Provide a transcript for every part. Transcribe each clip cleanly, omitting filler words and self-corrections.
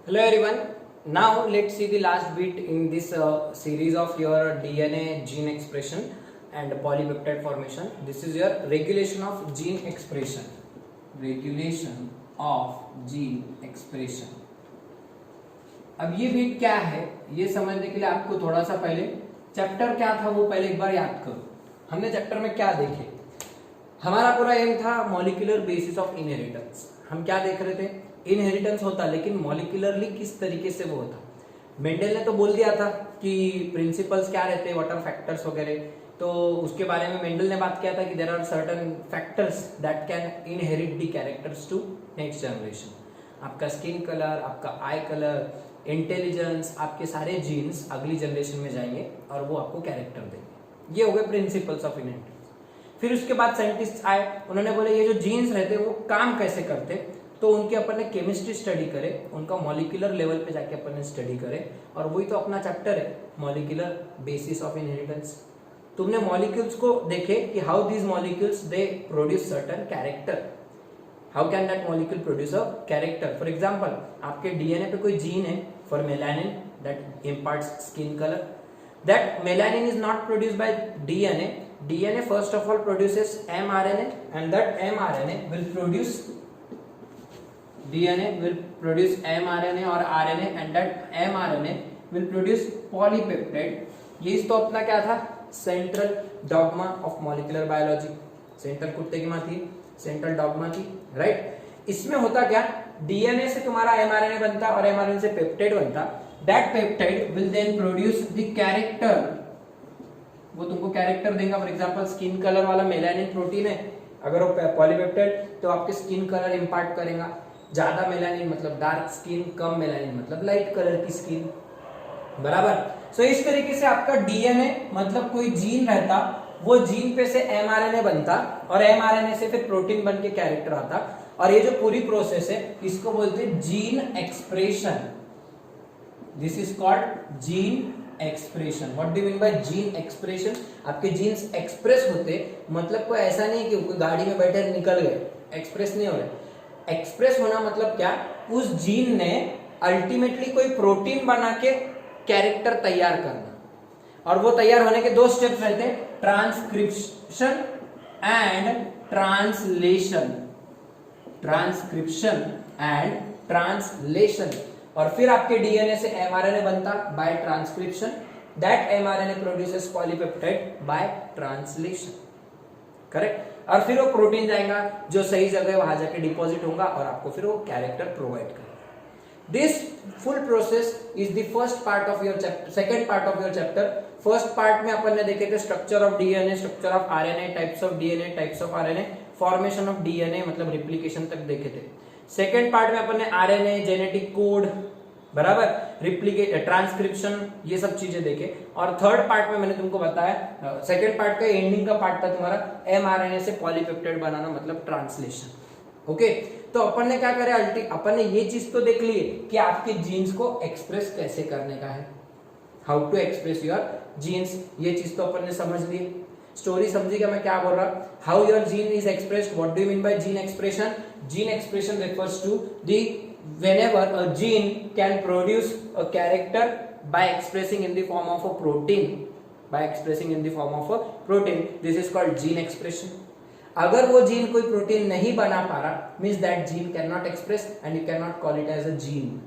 Hello everyone. Now let's see the last bit in this series of your DNA gene expression and polypeptide formation. This is your regulation of gene expression. Regulation of gene expression. अब ये beat क्या है ये समझने के लिए आपको थोड़ा सा पहले चैप्टर क्या था वो पहले एक बार याद करो. हमने चैप्टर में क्या देखे. हमारा पूरा एम था मॉलिक्यूलर बेसिस ऑफ इनहेरिटेंस. हम क्या देख रहे थे, इनहेरिटेंस होता लेकिन मॉलिक्यूलरली किस तरीके से वो होता. मेंडल ने तो बोल दिया था कि प्रिंसिपल्स क्या रहते हैं, व्हाट आर फैक्टर्स वगैरह, तो उसके बारे में मेंडल ने बात किया था कि there are certain factors that can inherit the characters to next generation. आपका स्किन कलर, आपका आई कलर, इंटेलिजेंस, आपके सारे जीन्स अगली जनरेशन में जाएंगे और वो आपको कैरेक्टर देंगे. ये हो गए प्रिंसिपल्स ऑफ इनहेरिटेंस. फिर उसके बाद साइंटिस्ट आए, उन्होंने बोले ये जो जीन्स रहते वो काम कैसे करते, तो उनकी अपन ने केमिस्ट्री स्टडी करे, उनका मॉलिक्यूलर लेवल पे जाके अपन ने स्टडी करे, और वही तो अपना चैप्टर है मॉलिक्यूलर बेसिस ऑफ इनहेरिटेंस. तुमने मॉलिक्यूल्स को देखे कि how these molecules they produce certain character. How can that molecule produce a character. For example आपके डीएनए पे कोई जीन है for melanin that imparts skin colour. That melanin is not produced by DNA. DNA first of all produces mRNA and that mRNA will produce DNA will produce mRNA or RNA and that mRNA will produce polypeptide. ये तो अपना क्या था, central dogma of molecular biology. Central कुत्ते की माँ थी, central dogma थी, राइट. इसमें होता क्या, डीएनए से तुम्हारा mRNA बनता और mRNA से पेप्टाइड बनता. That peptide will then produce the character. वो तुमको कैरेक्टर देगा. फॉर एग्जांपल स्किन कलर वाला मेलानिन प्रोटीन है, अगर वो पॉलीपेप्टाइड तो आपके स्किन कलर इंपार्ट करेगा. ज्यादा मेलानिन मतलब डार्क स्किन, कम मेलानिन मतलब लाइट कलर की स्किन, बराबर. सो इस तरीके से आपका डीएनए मतलब कोई जीन रहता, वो जीन पे से एमआरएनए बनता और एमआरएनए से फिर प्रोटीन बन के कैरेक्टर आता. और ये जो पूरी प्रोसेस है इसको बोलते हैं gene expression. This is called gene expression. What do you mean by gene expression. आपके जीन्स एक्सप्रेस होते, मतलब कोई ऐसा नहीं कि कोई गाड़ी में बैठे निकल गए, एक्सप्रेस नहीं हो रहे. एक्सप्रेस होना मतलब क्या, उस जीन ने अल्टीमेटली कोई प्रोटीन बना के कैरेक्टर तैयार करना. और वो तैयार होने के दो स्टेप्स रहते हैं, transcription and translation. Transcription and translation. और फिर आपके डीएनए से एमआरएनए बनता by transcription. That mRNA produces polypeptide by translation, correct. और फिर वो प्रोटीन जाएगा जो सही जगह वहां जाके डिपॉजिट होगा और आपको फिर वो कैरेक्टर प्रोवाइड करेगा. This full process is the first part of your chapter. Second part of your chapter. First part में अपन ने देखे थे structure of DNA, structure of RNA, types of DNA, types of RNA, formation of DNA मतलब replication तक देखे थे. Second part में अपन ने आरएनए, जेनेटिक कोड, बराबर, रिप्लिकेट, ट्रांसक्रिप्शन, ये सब चीजें देखे. और थर्ड पार्ट में मैंने तुमको बताया, सेकेंड पार्ट का एंडिंग का पार्ट था तुम्हारा एमआरएनए से पॉलीपेप्टाइड बनाना मतलब ट्रांसलेशन. ओके. तो अपन ने क्या करे, अपन ने ये चीज तो देख ली कि आपके जीन्स को एक्सप्रेस कैसे करने का है, how to express your genes. ये चीज तो अपन ने समझ ली. स्टोरी समझिएगा मैं क्या बोल रहा. How your gene is expressed. What do you mean by gene expression. Gene expression refers to the whenever a gene can produce a character by expressing in the form of a protein. By expressing in the form of a protein, this is called gene expression. अगर वो gene कोई protein नहीं बना पा रहा, means that gene can not express and you can not call it as a gene.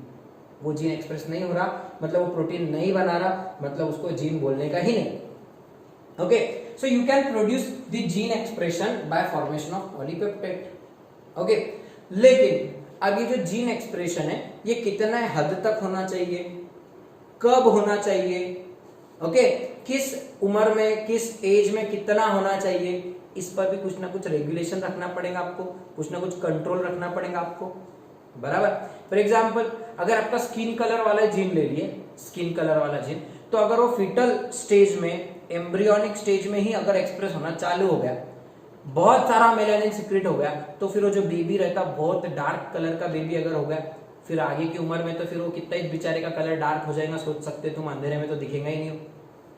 वो gene express नहीं हो रहा मतलब वो प्रोटीन नहीं बना रहा, मतलब उसको जीन बोलने का ही नहीं. Okay. So you can produce the gene expression by formation of polypeptide. Okay. लेकिन अब ये जो जीन एक्सप्रेशन है ये कितना हद तक होना चाहिए, कब होना चाहिए, ओके, किस उम्र में, किस एज में कितना होना चाहिए, इस पर भी कुछ ना कुछ रेगुलेशन रखना पड़ेगा आपको, कुछ ना कुछ कंट्रोल रखना पड़ेगा आपको, बराबर. फॉर एग्जांपल अगर आपका स्किन कलर वाला जीन ले लिए, स्किन कलर वाला जीन, तो अगर वो फीटल स्टेज में, एम्ब्रियोनिक स्टेज में ही अगर एक्सप्रेस होना चालू हो गया, बहुत सारा मेलानिन सीक्रेट हो गया, तो फिर वो जो बेबी रहता बहुत डार्क कलर का बेबी अगर हो गया, फिर आगे की उम्र में तो फिर वो कितना ही बेचारे का कलर डार्क हो जाएगा, सोच सकते तुम अंधेरे में तो दिखेगा ही नहीं हो,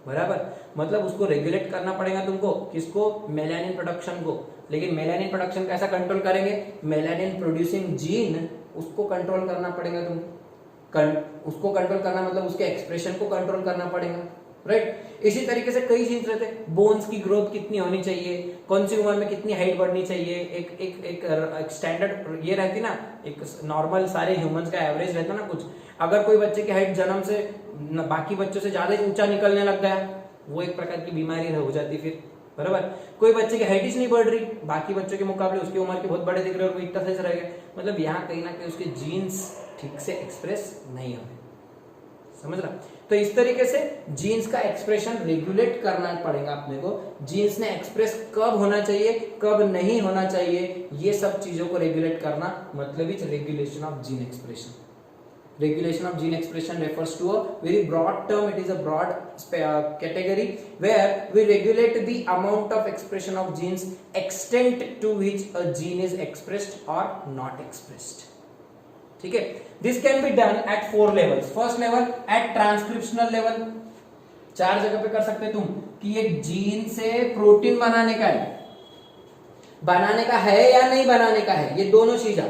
बराबर. मतलब उसको रेगुलेट करना पड़ेगा तुमको, किसको, मेलानिन प्रोडक्शन को. लेकिन मेलानिन प्रोडक्शन कैसा कंट्रोल करेंगे, मेलानिन प्रोड्यूसिंग जीन उसको कंट्रोल करना पड़ेगा तुमको. उसको कंट्रोल करना मतलब उसके एक्सप्रेशन को कंट्रोल करना पड़ेगा, राइट। इसी तरीके से कई जीन्स रहते हैं, बोन्स की ग्रोथ कितनी होनी चाहिए, कौन सी उम्र में कितनी हाइट बढ़नी चाहिए, एक स्टैंडर्ड ये रहती ना, एक नॉर्मल सारे ह्यूमंस का एवरेज रहता ना कुछ। अगर कोई बच्चे की हाइट जन्म से बाकी बच्चों से ज्यादा ऊंचा निकलने लग गया, वो एक प्रकार की बीमारी हो जाती फिर, बराबर। कोई बच्चे की हाइट ही नहीं बढ़ रही, बाकी बच्चों के मुकाबले उसकी उम्र के बहुत बड़े दिख रहे और वो इतना साइज रह गए, मतलब यहाँ कहीं ना कहीं उसके जीन्स ठीक से एक्सप्रेस नहीं हो रहे, समझ रहा। तो इस तरीके से जीन्स का एक्सप्रेशन रेगुलेट करना पड़ेगा अपने को। जीन्स ने एक्सप्रेस कब होना चाहिए, कब नहीं होना चाहिए, ये सब चीजों को रेगुलेट करना मतलब is regulation of gene expression. Regulation of gene expression refers to a very broad term. It is a broad category where we regulate the amount of expression of genes, extent to which a gene is expressed or not expressed. ठीक है, this can be done at 4 levels. First level at transcriptional level, 4 जगह पे कर सकते हैं तुम कि एक जीन से प्रोटीन बनाने का है या नहीं बनाने का है, ये दोनों चीजें,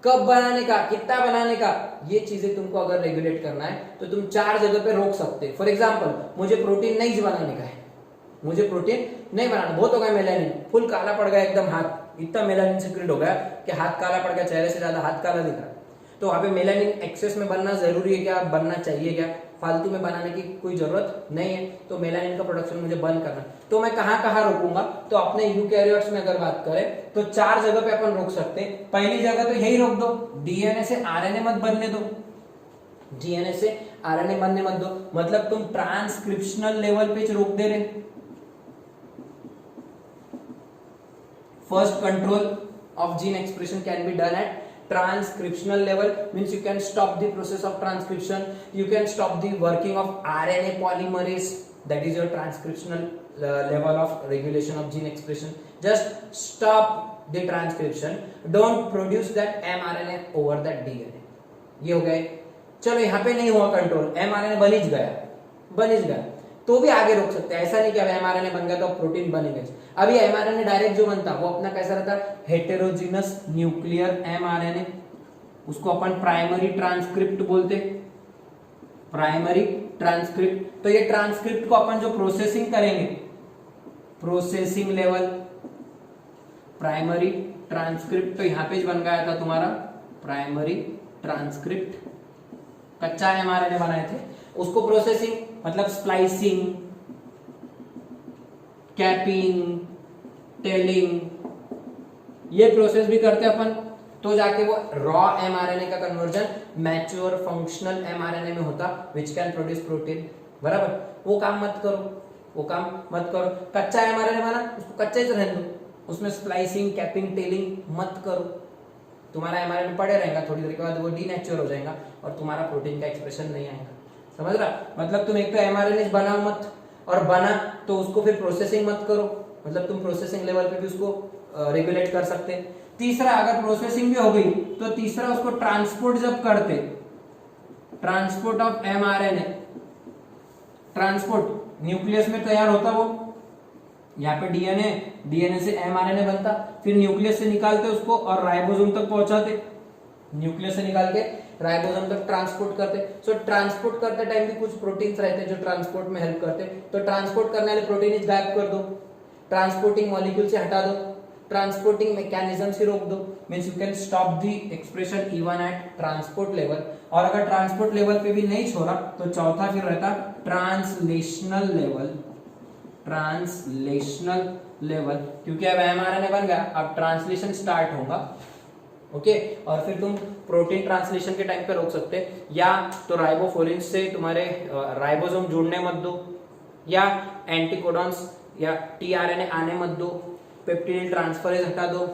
कब बनाने का, कितना बनाने का, ये चीजें तुमको अगर रेगुलेट करना है तो तुम 4 जगह पे रोक सकते हैं। फॉर एग्जांपल, मुझे प्रोटीन नहीं बनाने का है, मुझे प्रोटीन नहीं बनाना, बहुत हो गया मेलानिन, फुल काला पड़ गया एकदम हाथ, इतना मेलानिन सिक्रेट हो गया कि हाथ काला पड़ गया, चेहरे से ज्यादा हाथ काला दिख रहा। तो वहां पे मेलानिन एक्सेस में बनना जरूरी है क्या, बनना चाहिए क्या, फालतू में बनाने की कोई जरूरत नहीं है। तो मेलानिन का प्रोडक्शन मुझे बंद करना, तो मैं कहां रोकूंगा, तो अपने यूकैरियोट्स में अगर बात करें तो 4 जगह पे अपन रोक सकते हैं। पहली जगह तो यही रोक दो, डीएनए से आरएनए मत बनने दो, डीएनए से आरएनए बनने मत दो, मतलब तुम ट्रांसक्रिप्शनल लेवल पे रोक दे रहे। First control of gene expression can be done at transcriptional level, means you can stop the process of transcription, you can stop the working of RNA polymerase, that is your transcriptional level of regulation of gene expression. Just stop the transcription, don't produce that mRNA over that DNA. ये हो गए। चलो यहाँ पे नहीं हुआ control, mRNA बन ही गया तो भी आगे रोक सकते हैं। ऐसा नहीं कि अब mRNA बन गया तो प्रोटीन बनेगा। अभी mRNA डायरेक्ट जो बनता वो अपना कैसा रहता, हेटेरोजीनस न्यूक्लियर mRNA, उसको अपन प्राइमरी ट्रांसक्रिप्ट बोलते, प्राइमरी ट्रांसक्रिप्ट। तो ये ट्रांसक्रिप्ट को अपन जो प्रोसेसिंग करेंगे, प्रोसेसिंग लेवल प्राइमरी ट्रांसक्रिप्ट, तो यहां पे बन गया था तुम्हारा प्राइमरी ट्रांसक्रिप्ट, कच्चा mRNA बनाए थे, उसको प्रोसेसिंग मतलब स्प्लाइसिंग, कैपिंग, टेलिंग, ये प्रोसेस भी करते अपन, तो जाके वो रॉ mRNA का कन्वर्जन मैच्योर फंक्शनल mRNA में होता, विच कैन प्रोड्यूस प्रोटीन, बराबर। वो काम मत करो, कच्चा mRNA बना उसको कच्चे से रहने दो, उसमें स्प्लाइसिंग, कैपिंग, टेलिंग मत करो, तुम्हारा mRNA पड़े रहेगा, थोड़ी देर के बाद वो डीनेचर हो जाएगा और तुम्हारा प्रोटीन का एक्सप्रेशन नहीं आएगा, समझ रहा। मतलब तुम एक तो mRNA बनाओ मत, और बना तो उसको फिर प्रोसेसिंग मत करो, मतलब तुम प्रोसेसिंग लेवल पे भी उसको रेगुलेट कर सकते हैं। तीसरा, अगर प्रोसेसिंग भी हो गई तो तीसरा उसको ट्रांसपोर्ट जब करते, transport of mRNA, transport nucleus में तैयार होता वो, यहाँ पे डीएनए से mRNA बनता, फिर न्यूक्लियस से निकालते उसको और राइबोसोम तक पहुंचाते, न्यूक्लियस से निकाल के राइबोसोम तक ट्रांसपोर्ट करते। सो ट्रांसपोर्ट करते टाइम भी कुछ प्रोटीन्स रहते हैं जो ट्रांसपोर्ट में हेल्प करते, तो ट्रांसपोर्ट करने वाले प्रोटीन गायब कर दो, ट्रांसपोर्टिंग मॉलिक्यूल से हटा दो, ट्रांसपोर्टिंग मैकेनिज्म से रोक दो, means you can stop the expression even at transport level. और अगर ट्रांसपोर्ट लेवल पे भी नहीं छोड़ा तो चौथा फिर रहता ट्रांसलेशनल लेवल, ट्रांसलेशनल लेवल, क्योंकि अब mRNA बन गया, अब ट्रांसलेशन स्टार्ट होगा, ओके। और फिर तुम प्रोटीन ट्रांसलेशन के टाइम पे रोक सकते, या तो राइबोफोलिन से तुम्हारे राइबोसोम जुड़ने मत दो, या एंटीकोडॉन्स या टीआरएनए आने मत दो, पेप्टिडिल ट्रांसफरेज हटा दो।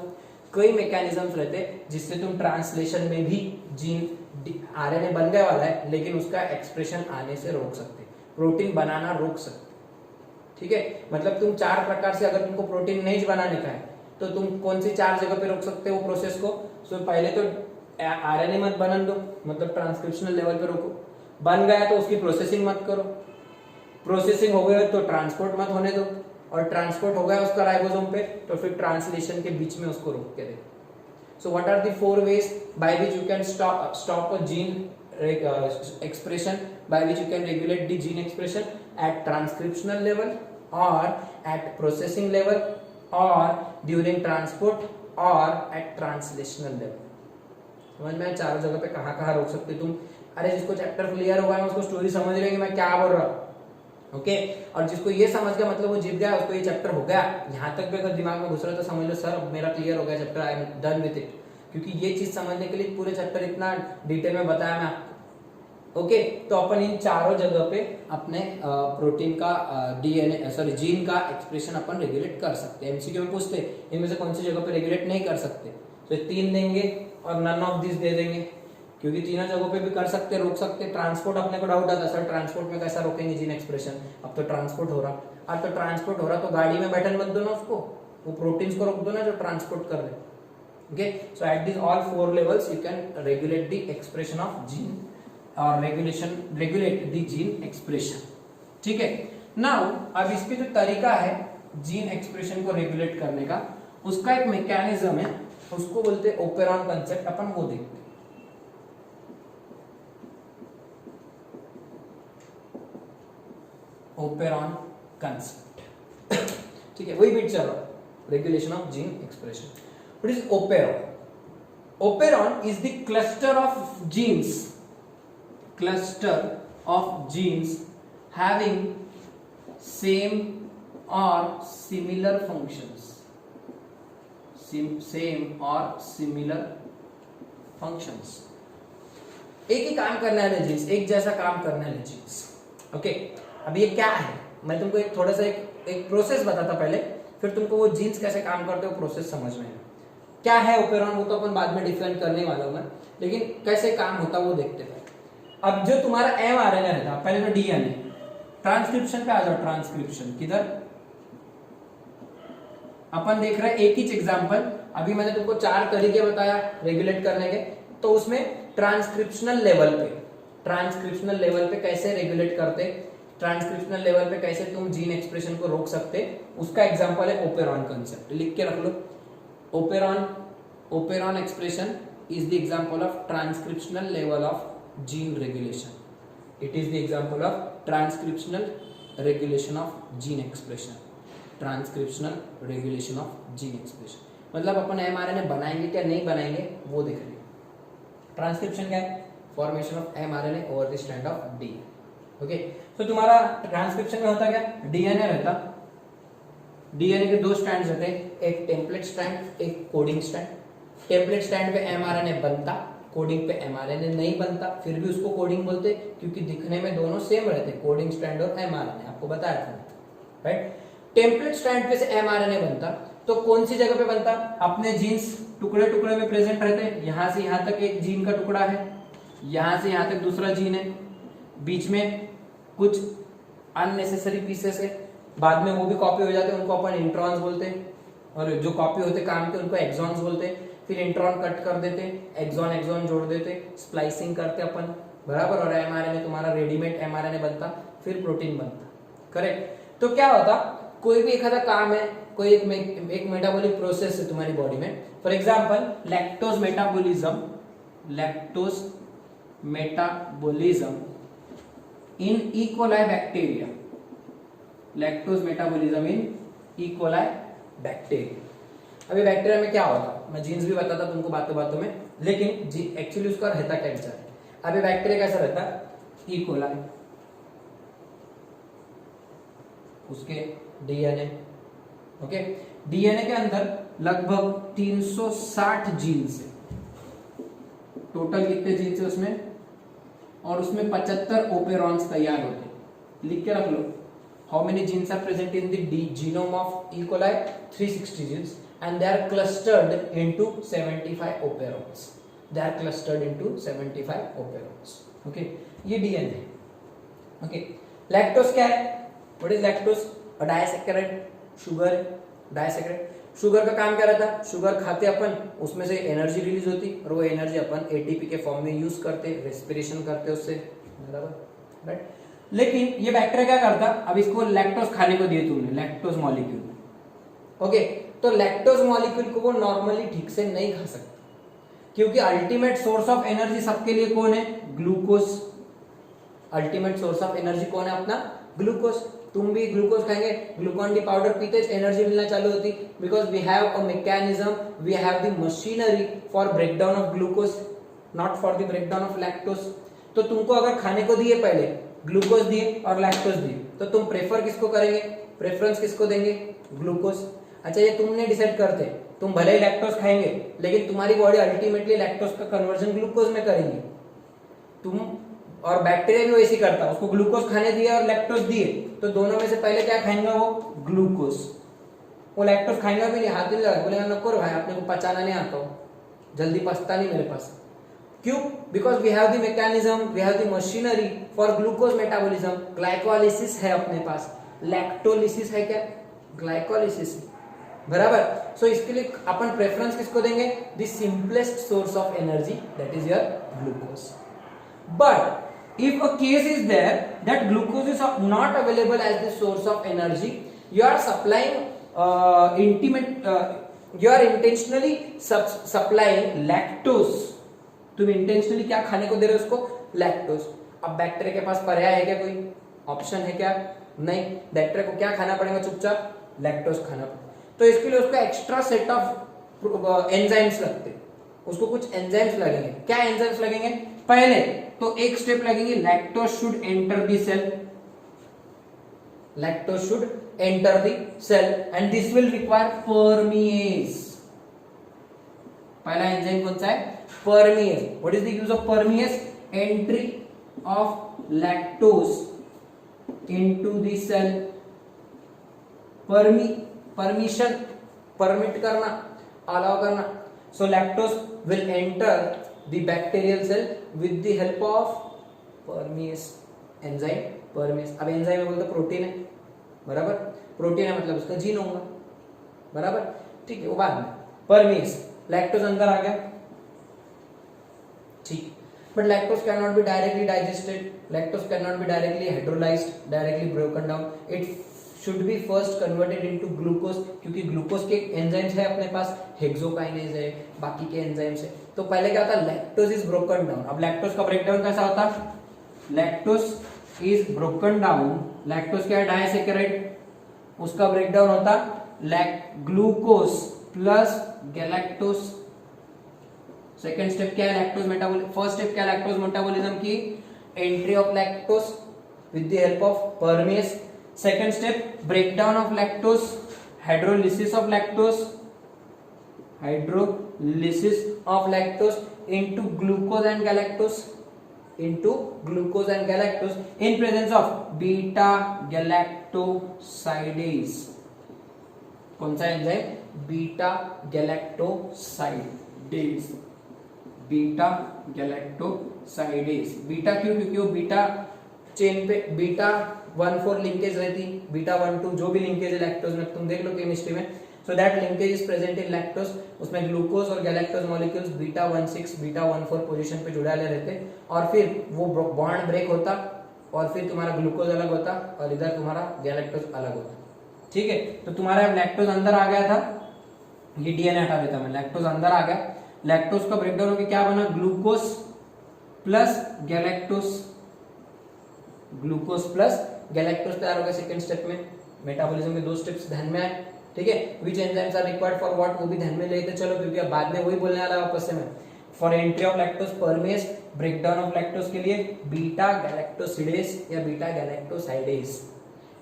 कई मैकेनिज्म्स रहते जिससे तुम ट्रांसलेशन में भी जीन आरएनए बन गया वाला है लेकिन उसका एक्सप्रेशन आने से रोक सकते, प्रोटीन बनाना रोक सकते, ठीक है। मतलब तुम 4 प्रकार से, अगर तुमको प्रोटीन नहीं बनाने का है तो तुम कौन सी 4 जगह पे रोक सकते हो वो प्रोसेस को। सो पहले तो आरएनए मत बनने दो, मतलब ट्रांसक्रिप्शनल लेवल पे रोको, बन गया तो उसकी प्रोसेसिंग मत करो, प्रोसेसिंग हो गया तो ट्रांसपोर्ट मत होने दो, और ट्रांसपोर्ट हो गया उसका राइबोसोम पे तो फिर ट्रांसलेशन के बीच में उसको रोक के दे। So what are the 4 ways by which you can stop a gene expression by which you can regulate the gene expression at transcriptional level or at processing level or during transport or at translational level. समझ में चारों जगह पे कहाँ कहाँ रोक सकते तुम. अरे जिसको चैप्टर क्लियर होगा उसको स्टोरी समझ रहे मैं क्या बोल रहा हूँ. ओके और जिसको ये समझ गया मतलब वो जीत गया, उसको ये चैप्टर हो गया. यहाँ तक भी अगर दिमाग में घुस रहा तो समझ लो सर मेरा क्लियर हो गया chapter, I am done with it. क्योंकि ये चीज समझने के लिए पूरे चैप्टर इतना डिटेल में बताया मैं आपको. ओके तो अपन इन चारों जगह पे अपने प्रोटीन का डीएनए सॉरी जीन का एक्सप्रेशन अपन रेगुलेट कर सकते हैं. एमसीक्यू में पूछते इनमें से कौन सी जगह पे रेगुलेट नहीं कर सकते, तो तीन देंगे और नन ऑफ दिस दे देंगे, क्योंकि तीनों जगहों पे भी कर सकते रोक सकते. ट्रांसपोर्ट अपने को डाउट आता सर ट्रांसपोर्ट में कैसा रोकेंगे जीन एक्सप्रेशन, अब तो ट्रांसपोर्ट हो रहा. अब तो ट्रांसपोर्ट हो रहा तो गाड़ी में बैठन मत दो ना उसको, वो प्रोटीन्स को रोक दो ना जो ट्रांसपोर्ट कर रहे. Okay, so at these all four levels you can regulate the expression of gene or regulate the gene expression. ठीक है. Now अब इसके जो तरीका है जीन एक्सप्रेशन को रेगुलेट करने का, उसका एक मैकेनिज्म है, उसको बोलते हैं ओपेरॉन कंसेप्ट. अपन वो देखते हैं. Operon concept. ठीक है वही बीट चल रहा. Regulation of gene expression. What is operon? Operon is the cluster of genes having same or similar functions. Same or similar functions. एक ही काम करने वाले जीन्स, एक जैसा काम करने वाले जीन्स. ओके अब ये क्या है मैं तुमको एक थोड़ा सा एक प्रोसेस बताता पहले, फिर तुमको वो जीन्स कैसे काम करते हो प्रोसेस समझ में. क्या है ओपेरॉन वो तो अपन बाद में डिफाइन करने वाला हूं मैं, लेकिन कैसे काम होता वो देखते हैं. अब जो तुम्हारा एमआरएनए रहता है, पहले तो डीएनए. ट्रांसक्रिप्शन पे आ जाओ. ट्रांसक्रिप्शन किधर अपन देख रहे हैं एक ही एग्जांपल. अभी मैंने तुमको 4 तरीके बताया रेगुलेट करने के, तो उसमें ट्रांसक्रिप्शनल लेवल पे कैसे रेगुलेट करते, ट्रांसक्रिप्शनल लेवल पे कैसे तुम जीन एक्सप्रेशन को रोक सकते, उसका एग्जांपल है ओपेरॉन कंसेप्ट. लिख के रख लो. Operon expression is the example of transcriptional level of gene regulation. It is the example of transcriptional regulation of gene expression. Transcriptional regulation of gene expression. मतलब अपन mRNA बनाएंगे क्या नहीं बनाएंगे वो देख रहे हैं. ट्रांसक्रिप्शन क्या है? Formation of mRNA over the strand of DNA. Okay तो तुम्हारा ट्रांसक्रिप्शन में होता क्या, डीएनए रहता. डीएनए के 2 स्ट्रैंड्स रहते हैं, एक टेम्पलेट स्ट्रैंड एक कोडिंग स्ट्रैंड. टेम्पलेट स्ट्रैंड पे एमआरएनए बनता, कोडिंग पे एमआरएनए नहीं बनता, फिर भी उसको कोडिंग बोलते क्योंकि दिखने में दोनों सेम रहते हैं, कोडिंग स्ट्रैंड और एमआरएनए. आपको बताया था राइट. टेम्पलेट स्ट्रैंड पे से एमआरएनए बनता तो कौन सी जगह पे बनता, अपने जीन्स टुकड़े टुकड़े में प्रेजेंट रहते हैं. यहां से यहां तक एक जीन का टुकड़ा है, यहां से यहां तक दूसरा जीन है, बीच में कुछ अननेसेसरी पीसेस है, बाद में वो भी कॉपी हो जाते हैं, उनको अपन इंट्रॉन्स बोलते हैं. और जो कॉपी होते काम के उनको एक्सॉन्स बोलते हैं. फिर इंट्रॉन कट कर देते, एक्सॉन जोड़ देते, स्प्लाइसिंग करते अपन बराबर. और एमआरएनए तुम्हारा रेडीमेड एमआरएनए बनता, फिर प्रोटीन बनता. करेक्ट. तो क्या होता, कोई भी एक आधा काम है, कोई एक मेटाबॉलिक प्रोसेस है तुम्हारी बॉडी में. For example lactose metabolism in E coli bacteria. Lactose metabolism in E coli bacteria. अभी बैक्टीरिया में क्या होता, मैं जीन्स भी बताता तुमको बातों बातों में, लेकिन एक्चुअली उसका रहता क्या विचार है. अभी बैक्टीरिया कैसा रहता, ई कोलाई, उसके डीएनए. ओके डीएनए के अंदर लगभग 360 जीन्स है. टोटल कितने जीन्स है उसमें, और उसमें 75 ओपेरॉन्स तैयार होते हैं. लिख के रख लो. How many genes are present in the genome of E. coli? 360 genes, and they are clustered into 75 operons. They are clustered into 75 operons. Okay, ये DNA है. Okay, lactose क्या है? What is lactose? A disaccharide, sugar. Disaccharide. Sugar का काम क्या रहता, sugar खाते अपन, उसमें से एनर्जी रिलीज होती, और वो एनर्जी अपन एटीपी के फॉर्म में यूज करते, रेस्पिरेशन करते उससे, बराबर राइट. लेकिन ये बैक्टीरिया क्या करता, अब इसको लैक्टोज खाने को दिए तुमने, लैक्टोज मॉलिक्यूल. ओके तो लैक्टोज मॉलिक्यूल को वो नॉर्मली ठीक से नहीं खा सकता, क्योंकि अल्टीमेट सोर्स ऑफ एनर्जी सबके लिए कौन है? Glucose. Ultimate source of energy कौन है? अपना ग्लूकोज। तुम भी ग्लूकोज खाएंगे, ग्लूकॉन डी पाउडर पीते एनर्जी मिलना चालू होती, because we have a mechanism, we have the machinery for breakdown of glucose, not for the breakdown of lactose. तो तुमको अगर खाने को दिए पहले ग्लूकोज दिए और लैक्टोज दिए, तो तुम प्रेफर किसको करेंगे? प्रेफरेंस किसको देंगे? ग्लूकोज। अच्छा, ये तुमने डिसाइड करते, तुम भले ही लैक्टोज खाएंगे लेकिन तुम्हारी बॉडी अल्टीमेटली लैक्टोज का कन्वर्जन ग्लूकोज में करेंगे। तुम और बैक्टीरिया भी वैसे करता है, उसको ग्लूकोज खाने दिया और लैक्टोज दिए, तो दोनों में से पहले क्या खाएंगे? वो ग्लूकोज। वो लैक्टोज खाएंगा भी नहीं, हाथ नहीं लगा, बोलेगा नको भाई, अपने को पचाना नहीं आता हो, जल्दी पचता नहीं मेरे पास। क्यों? Because we have the mechanism, we have the machinery for glucose metabolism. Glycolysis है अपने पास, लैक्टोलिसिस है क्या? ग्लाइकोलिसिस, बराबर। सो इसके लिए अपन प्रेफरेंस किसको देंगे? The simplest source of energy, that is your glucose. But if a case is there that glucose is not available as the source of energy, you are supplying you are intentionally supplying lactose. तुम intentionally क्या खाने को दे रहे हो उसको? Lactose. अब bacteria के पास पर्याय है क्या? कोई ऑप्शन है क्या? नहीं। बैक्टीरिया को क्या खाना पड़ेगा? चुपचाप लैक्टोज खाना पड़ेगा। तो इसके लिए उसको एक्स्ट्रा सेट ऑफ एंजाइम्स लगते, उसको कुछ एंजाइम्स लगेंगे। क्या एंजाइम्स लगेंगे? पहले तो एक स्टेप लगेंगे, lactose should enter the cell, lactose should enter the cell and this will require permease. पहला एंजाइम कौन सा है? Permease. What is the use of permease? Entry of lactose into the cell. Permission, permit करना, allow करना। So lactose will enter the bacterial cell with the help of permease enzyme, permease। अब enzyme बोलते protein है, बराबर। Protein है मतलब उसका gene होगा, बराबर, ठीक है, वो बाद में। परमेज, लैक्टोज अंदर आ गया, ठीक। But lactose can not be directly digested, lactose can not be directly hydrolysed, directly broken down. It should be first converted into glucose, क्योंकि ग्लूकोज के एंजाइम्स है अपने पास, हेक्सोकाइनेज है, बाकी के एंजाइम्स है। तो पहले क्या होता? Lactose is broken down. अब लैक्टोज का ब्रेकडाउन कैसा होता? Lactose is broken down, lactose क्या है? डाइसैकेराइड, उसका ब्रेकडाउन होता glucose plus galactose. Second step क्या है? Lactose metabolism. फर्स्ट स्टेप क्या है? लैक्टोज मेटाबॉलिज्म की entry of lactose with the help of permease. Second step, breakdown of lactose, hydrolysis of lactose, hydrolysis of lactose into glucose and galactose, into glucose and galactose in presence of beta galactosidase। कौन सा enzyme? Beta galactosidase, beta galactosidase. Beta क्यों? क्योंकि वो beta chain पे beta 1,4 linkage रहती, beta 1,2 जो भी linkage है लैक्टोज में, तुम देख लो केमिस्ट्री में। So that linkage is present in lactose. उसमें ग्लूकोज और galactose molecules beta 1,6 beta 1,4 position पे जुड़े रहते और फिर वो बॉन्ड ब्रेक होता और फिर तुम्हारा ग्लूकोज अलग होता और इधर तुम्हारा गैलेक्टोज अलग होता, ठीक है। तो तुम्हारा लैक्टोज अंदर आ गया था, ये डीएनए हटा देता मैं, लैक्टोज अंदर आ गया, लैक्टोज का ब्रेकडाउन होकर क्या बना? Glucose plus galactose, glucose plus galactose तैयार हो गया। सेकंड स्टेप में मेटाबॉलिज्म के 2 स्टेप्स ध्यान में आए, ठीक है। Which enzymes are required for what, वो भी ध्यान में लेते चलो, क्योंकि अब बाद में वही बोलने वाला है वापस से मैं। For entry of lactose permease, breakdown of lactose के लिए बीटा गैलेक्टोसिडेज या beta galactosidase.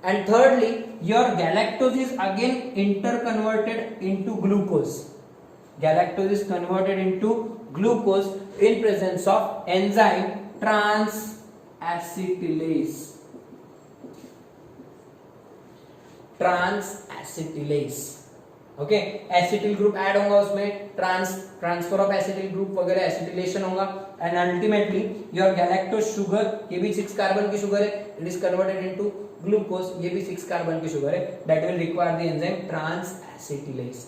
And thirdly your galactose is again interconverted into glucose, galactose is converted into glucose in presence of enzyme transacetylase, transacetylase, okay. Acetyl group add होगा उसमें, transfer of acetyl group वगैरह, acetylation होगा and ultimately your galactose sugar, ये भी 6 carbon की sugar है, it is converted into glucose, ये भी 6 कार्बन की शुगर है, that will require the enzyme transacetylase,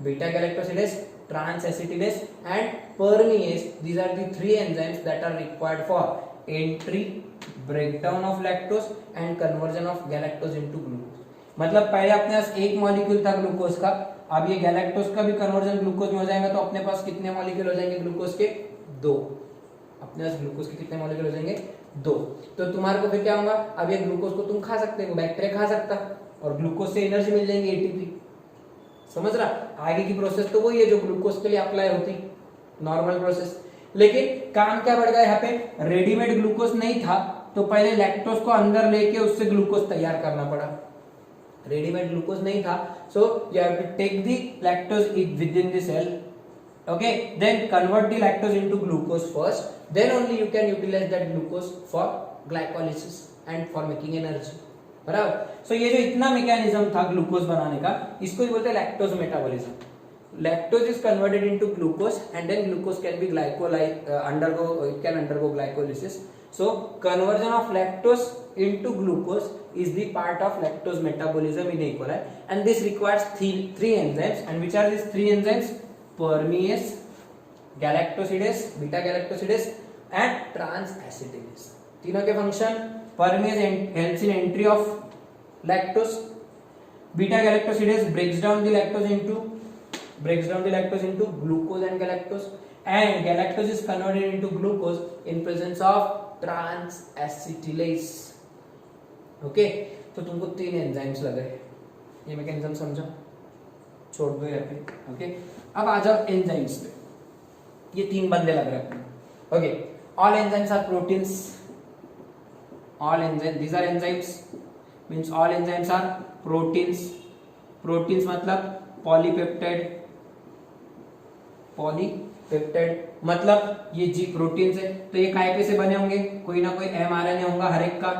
beta galactosidase, transacetylase and permease. These are the 3 enzymes that are required for entry, breakdown of lactose and conversion of galactose into glucose. मतलब पहले अपने पास एक molecule था glucose का, अब ये galactose का भी कन्वर्जन ग्लूकोज में हो जाएगा, तो अपने पास कितने मॉलिक्यूल हो जाएंगे ग्लूकोज के? 2। अपने पास ग्लूकोज के कितने मॉलिक्यूल हो जाएंगे? 2। तो तुम्हारे को फिर क्या होगा, अब ये ग्लूकोज को तुम खा सकते हो, बैक्टीरिया खा सकता, और ग्लूकोज से एनर्जी मिल जाएंगी एटीपी। समझ रहा? आगे की प्रोसेस तो वही है जो ग्लूकोज के लिए अप्लाई होती, नॉर्मल प्रोसेस। लेकिन काम क्या बढ़ गया यहाँ पे, रेडीमेड ग्लूकोज नहीं था, तो पहले लैक्टोज को अंदर लेके उससे ग्लूकोज तैयार करना पड़ा। रेडीमेड ग्लूकोज नहीं था, so you have to take the lactose within the cell, okay, then convert the lactose into glucose first, then only you can utilize that glucose for glycolysis and for making energy। बराबर? सो ये जो इतना mechanism था glucose बनाने का, इसको बोलते हैं lactose metabolism. Lactose is converted into glucose and then glucose can be undergo glycolysis। so conversion of lactose into glucose is the part of lactose metabolism in E. coli, and this requires three enzymes, and which are these three enzymes? Permease, galactosidase, beta galactosidase and trans-acetylase। तीनों के function, permease helps in entry of lactose, beta galactosidase breaks down the lactose into glucose and galactose, and galactose is converted into glucose in presence of trans-acetylase। Okay, तो तुमको 3 enzymes लगे, ये mechanism समझा, छोड़ दो यहाँ पे। ओके, अब आ जाओ एंजाइम्स पे। ये 3 बंदे लग रहे हैं। Okay, all enzymes are proteins, all enzyme these are enzymes means all enzymes are proteins. Proteins मतलब पॉलीपेप्टाइड मतलब ये जी प्रोटीन्स है, तो ये काय पे से बने होंगे? कोई ना कोई एमआरएनए होगा, हर एक का,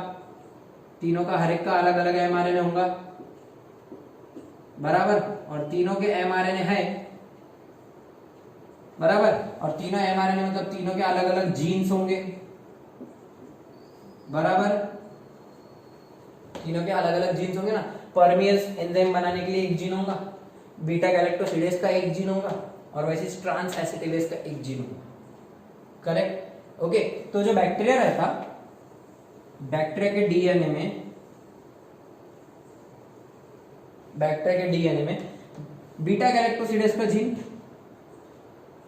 तीनों का हर एक का अलग अलग एमआरएनए होगा, बराबर, और तीनों के एमआरएनए है, बराबर, और तीनों एमआरएनए मतलब तीनों के अलग अलग जीन्स होंगे, बराबर, तीनों के अलग अलग जीन्स होंगे ना। परमेज एंजाइम बनाने के लिए एक जीन होगा, बीटा गैलेक्टोसिडेज का एक जीन होगा, और वैसे ट्रांस एसिटिलेज का एक जीन होगा। करेक्ट? ओके, तो जो बैक्टीरिया रहता, बैक्टीरिया के डीएनए में बीटा गैलेक्टोसिडेज का जीन,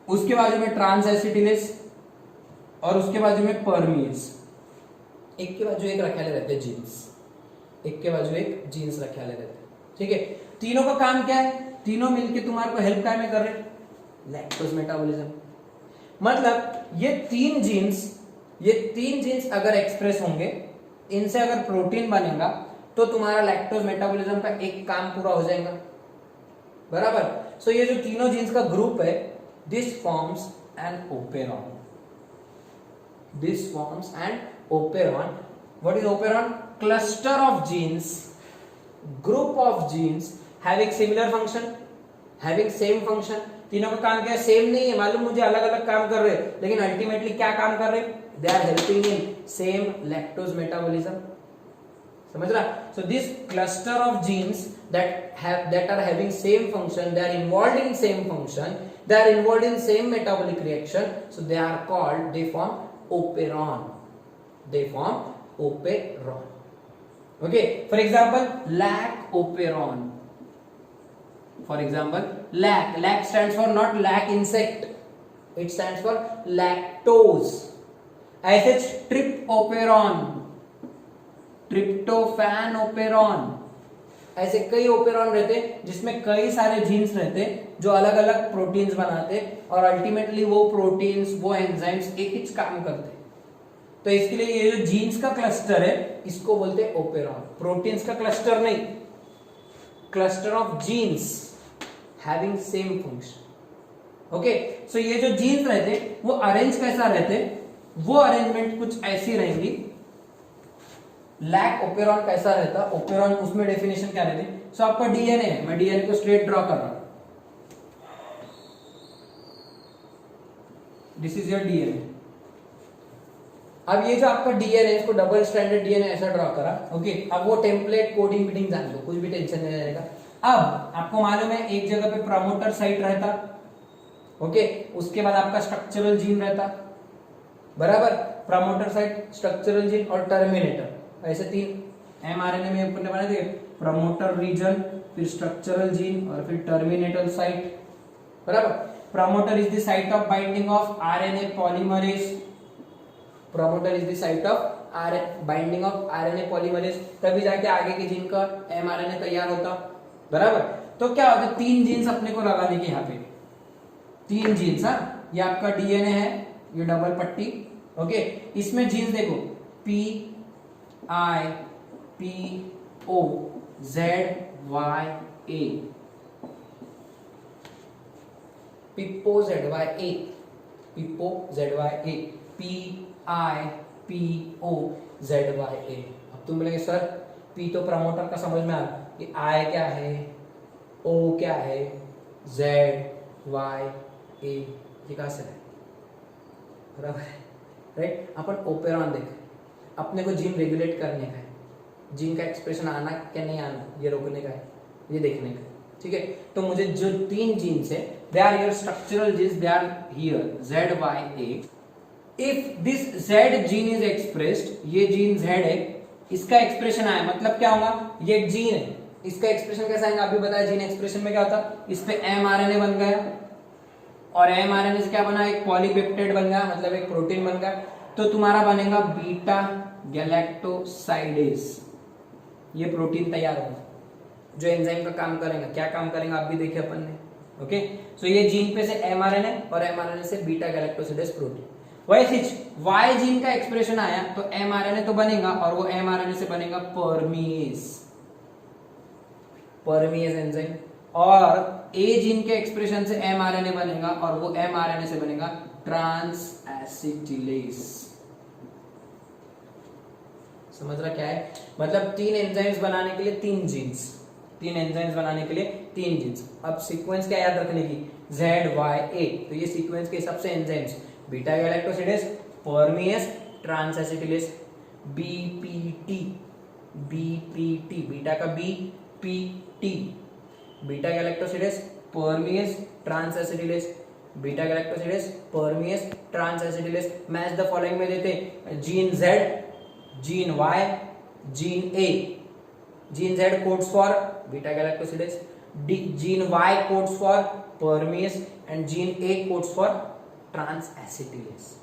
उसके बाजू में ट्रांस एसिटिलेज, और उसके बाजू में परमेज, एक के बाजू एक रखे रहते हैं जीन्स, एक के बाजू एक जीन्स रखे रहते हैं। ठीक है, तीनों का काम क्या है? तीनों मिलके तुम्हारे को हेल्प काय में कर रहे? Lactose metabolism. मतलब ये तीन जीन्स अगर एक्सप्रेस होंगे, इनसे अगर प्रोटीन बनेगा, तो तुम्हारा लैक्टोज मेटाबॉलिज्म का एक काम पूरा हो जाएगा, बराबर। सो ये जो तीनों जीन्स का ग्रुप है, this forms an operon. What is operon? Cluster of genes, group of genes having similar function, having same function. तीनों का काम क्या है? सेम नहीं है, मालूम मुझे, अलग अलग काम कर रहे हैं, लेकिन अल्टीमेटली क्या काम कर रहे हैं? They are helping in same lactose metabolism. समझ रहा? So this cluster of genes that are having same function, they are involved in same function, they are involved in same metabolic reaction, so they form operon. Okay, for example, lac operon. For example, lac stands for not lac insect, it stands for lactose। ऐसे tryptophane operon, ऐसे कई operon रहते जिसमें कई सारे jeans रहते जो अलग अलग प्रोटीन्स बनाते, और अल्टीमेटली वो प्रोटीन्स, वो एंजाइम्स एक ही काम करते। तो इसके लिए ये जो जीन्स का क्लस्टर है, इसको बोलते हैं ओपेरॉन। प्रोटीन्स का क्लस्टर नहीं, cluster of genes having same function. Okay, so ये जो जीन्स रहते वो अरेंज कैसा रहते? वो अरेंजमेंट कुछ ऐसी रहेंगी। लैक ओपेरॉन कैसा रहता? ओपेरॉन, उसमें डेफिनेशन क्या रहती? सो आपका डीएनए है, मैं डीएनए को स्ट्रेट ड्रॉ कर रहा हूं, दिस इज योर डीएनए। अब ये जो आपका डीएनए, इसको डबल स्ट्रैंडेड डीएनए ऐसा ड्रॉ करा। ओके, अब वो टेम्पलेट कोडिंग बीडिंग जान दो, कुछ भी टेंशन नहीं रहेगा। अब आपको मालूम है एक जगह पे प्रमोटर साइट रहता, ओके, उसके बाद आपका स्ट्रक्चरल जीन रहता, बराबर, प्रमोटर साइट, स्ट्रक्चरल जीन और टर्मिनेटर, ऐसे 3 एमआरएनए में अपन ने बनाए थे। प्रमोटर रीजन, फिर स्ट्रक्चरल जीन और फिर टर्मिनेटल साइट, बराबर। Promoter is the site of binding of RNA polymerase, promoter is the site of binding of RNA polymerase, तभी जाके आगे के जीन का एमआरएनए तैयार होता, बराबर। तो क्या होता है, 3 जीन्स अपने को लगाने के, यहाँ पे 3 जीन्स, हाँ, ये आपका डीएनए है, ये डबल पट्टी, ओके। इसमें जीन्स देखो P I P O Z Y A, पिप्पो जेड वाई ए, पिप्पो Z Y A, P I P O Z Y A. अब तुम बोलेंगे सर पी तो प्रमोटर का समझ में आ रहा, ये आई क्या है, ओ क्या है, जेड वाई ए, ये कहां से है, बराबर है, राइट। अपन ओपेरॉन देखें, अपने को जीन रेगुलेट करने का है, जीन का एक्सप्रेशन आना क्या नहीं आना ये रोकने का है, ये देखने का है, ठीक है। तो मुझे जो 3 जीन्स है, they are your structural genes, they are here Z Y A. If this Z gene is expressed, ये जीन जेड है, इसका एक्सप्रेशन आया, मतलब क्या होगा, ये एक जीन है, इसका एक्सप्रेशन कैसा आएगा, अभी बताया जीन एक्सप्रेशन में क्या होता, इस पे एमआरएनए बन गया, और एमआरएनए से क्या बना, एक पॉलीपेप्टाइड बन गया, मतलब एक प्रोटीन बन गया, तो तुम्हारा बनेगा बीटा गैलेक्टोसाइडेज, ये प्रोटीन तैयार होगा जो एंजाइम का काम करेगा। क्या काम करेगा आप भी देखे अपन ने, ओके। सो ये जीन पे से एमआरएनए और एमआरएनए से बीटा गैलेक्टोसाइडेज प्रोटीन। वैसे वाई जीन का एक्सप्रेशन आया तो एमआरएनए तो बनेगा, और वो एमआरएनए से बनेगा परमीज, परमीज एंजाइम, और ए जीन के एक्सप्रेशन से एमआरएनए बनेगा, और वो एमआरएनए से बनेगा ट्रांस एसिटिलेज। समझ रहा क्या है, मतलब 3 एंजाइम्स बनाने के लिए 3 जीन्स, 3 एंजाइम्स बनाने के लिए 3 जीन्स। अब सीक्वेंस क्या याद रखने की, जेड वाई ए, तो ये सीक्वेंस के हिसाब से enzymes beta galactosidase, permease, transacetylase, BPT, BPT, beta का B, PT, beta galactosidase, permease, transacetylase, beta galactosidase, permease, transacetylase. Match the following में देते gene Z, gene Y, gene A. Gene Z codes for beta galactosidase, gene Y codes for permease, and gene A codes for trans acetylase,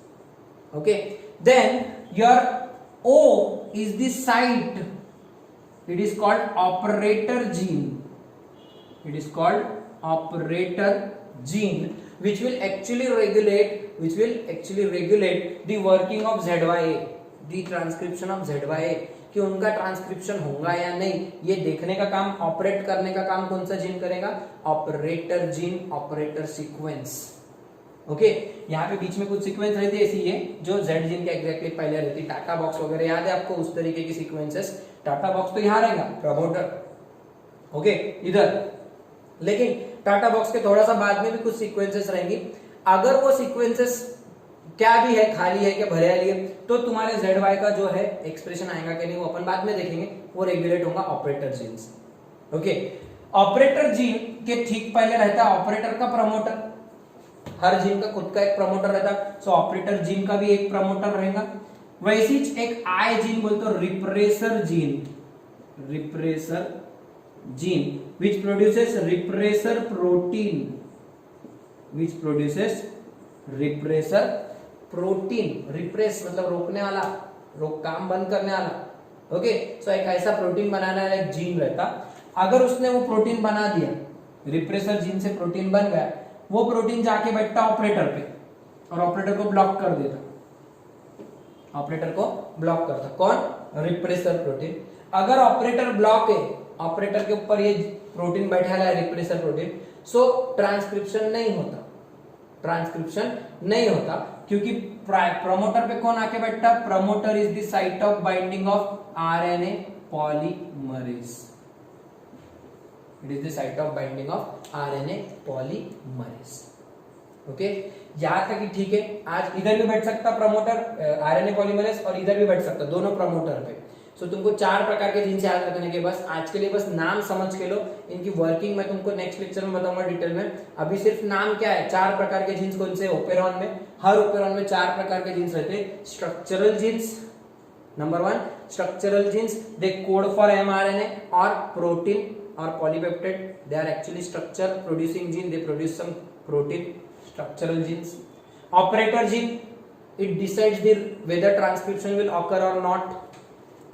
okay. Then your O is the site, it is called operator gene, it is called operator gene, which will actually regulate the working of ZYA, the transcription of ZYA, कि उनका transcription होगा या नहीं, ये देखने का काम, operate करने का काम कौन सा जीन करेगा, operator gene, operator sequence, okay. यहाँ पे बीच में कुछ सीक्वेंस रहती है ऐसी है जो जेड जीन के एग्जैक्टली पहले रहती है, टाटा बॉक्स वगैरह याद है आपको, उस तरीके की सीक्वेंसेस। टाटा बॉक्स तो यहाँ रहेगा प्रमोटर, ओके, इधर, लेकिन टाटा बॉक्स के थोड़ा सा बाद में भी कुछ सीक्वेंसेस रहेंगी। अगर वो सीक्वेंसेस क्या भी है, खाली है क्या भरे वाली है, तो तुम्हारे जेड वाई का जो है एक्सप्रेशन आएगा कि नहीं वो अपन बाद में देखेंगे, वो रेगुलेट होगा ऑपरेटर जीन से, ओके। ऑपरेटर जीन के ठीक पहले रहता है ऑपरेटर का प्रमोटर, हर जीन का खुद का एक प्रमोटर रहता है, सो ऑपरेटर जीन का भी एक प्रमोटर रहेगा। वैसी एक आई जीन बोलते हो repressor gene, repressor gene which produces repressor protein, which produces repressor protein, repress मतलब रोकने वाला, काम बंद करने वाला, ओके। सो एक ऐसा प्रोटीन बनाने वाला एक जीन रहता, अगर उसने वो प्रोटीन बना दिया, रिप्रेसर जीन से प्रोटीन बन गया, वो प्रोटीन जाके बैठता ऑपरेटर पे और ऑपरेटर को ब्लॉक कर देता, ऑपरेटर को ब्लॉक करता कौन, रिप्रेसर प्रोटीन। अगर ऑपरेटर ब्लॉक है, ऑपरेटर के ऊपर ये प्रोटीन बैठा है रिप्रेसर प्रोटीन, सो ट्रांसक्रिप्शन नहीं होता, ट्रांसक्रिप्शन नहीं होता, क्योंकि प्रमोटर पे कौन आके बैठता, promoter is the site of binding of RNA polymerase, it is the site of binding of RNA polymerase, okay. यहां तक कि ठीक है, आज इधर भी बैठ सकता प्रमोटर आरएनए पॉलीमरेज और इधर भी बैठ सकता, दोनों प्रमोटर पे। सो तुमको 4 प्रकार के जीन्स याद रखने के, बस आज के लिए बस नाम समझ के लो, इनकी वर्किंग मैं तुमको नेक्स्ट लेक्चर में बताऊंगा डिटेल में। अभी सिर्फ नाम क्या है, 4 प्रकार के जीन्स कौन से ओपेरॉन में, हर ओपेरॉन में 4 प्रकार के जीन्स रहते हैं, structural genes, Number one, structural genes, they code for mRNA or protein or polypeptide. They are actually structure producing gene, they produce some protein, structural genes. Operator gene, it decides whether transcription will occur or not.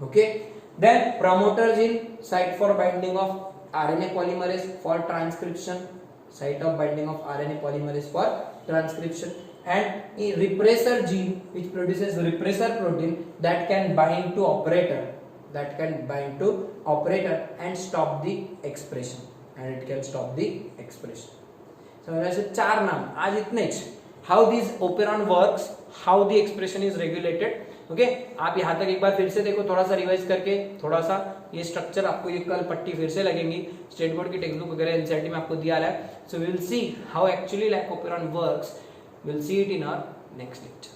Okay. Then promoter gene, site for binding of RNA polymerase for transcription, site of binding of RNA polymerase for transcription. And a repressor gene which produces repressor protein that can bind to operator, and stop the expression, and it can stop the expression. So ऐसे चार नाम आज इतने च how this operon works, how the expression is regulated. Okay आप यहाँ तक एक बार फिर से देखो, थोड़ा सा रिवाइज करके, थोड़ा सा ये स्ट्रक्चर आपको ये कल पट्टी फिर से लगेंगी, स्टेट बोर्ड की टेक्स्ट बुक वगैरह एनसीईआरटी में आपको दिया है. So we will see how actually lac operon works. We'll see it in our next lecture.